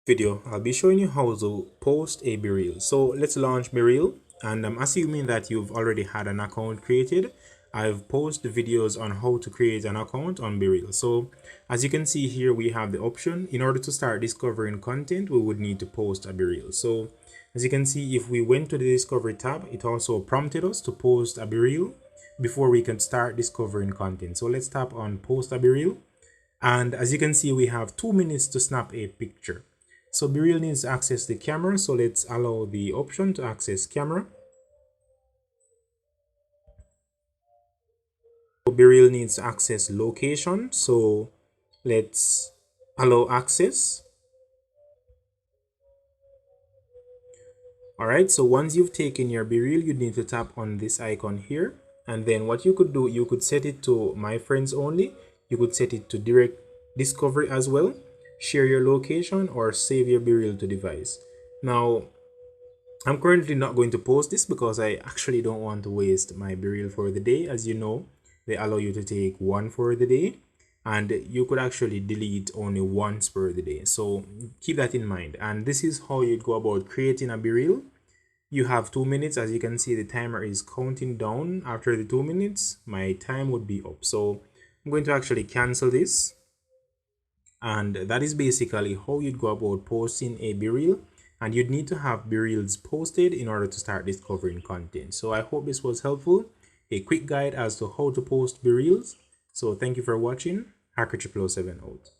Video, I'll be showing you how to post a BeReal. So let's launch BeReal, and I'm assuming that you've already had an account created. I've posted videos on how to create an account on BeReal. So as you can see here, we have the option. In order to start discovering content, we would need to post a BeReal. So as you can see, if we went to the Discovery tab, it also prompted us to post a BeReal before we can start discovering content. So let's tap on Post a BeReal. And as you can see, we have 2 minutes to snap a picture. So BeReal needs to access the camera, so let's allow the option to access camera. BeReal needs to access location, so let's allow access. Alright, so once you've taken your BeReal, you need to tap on this icon here, and then what you could do, you could set it to my friends only, you could set it to direct discovery as well, share your location, or save your BeReal to device. Now I'm currently not going to post this because I actually don't want to waste my BeReal for the day. As you know, they allow you to take one for the day, and you could actually delete only once per the day. So keep that in mind. And this is how you'd go about creating a BeReal. You have 2 minutes. As you can see, the timer is counting down. After the 2 minutes, my time would be up. So I'm going to actually cancel this. And that is basically how you'd go about posting a BeReal. And you'd need to have BeReals posted in order to start discovering content. So I hope this was helpful. A quick guide as to how to post BeReals. So thank you for watching. Hacker 007 out.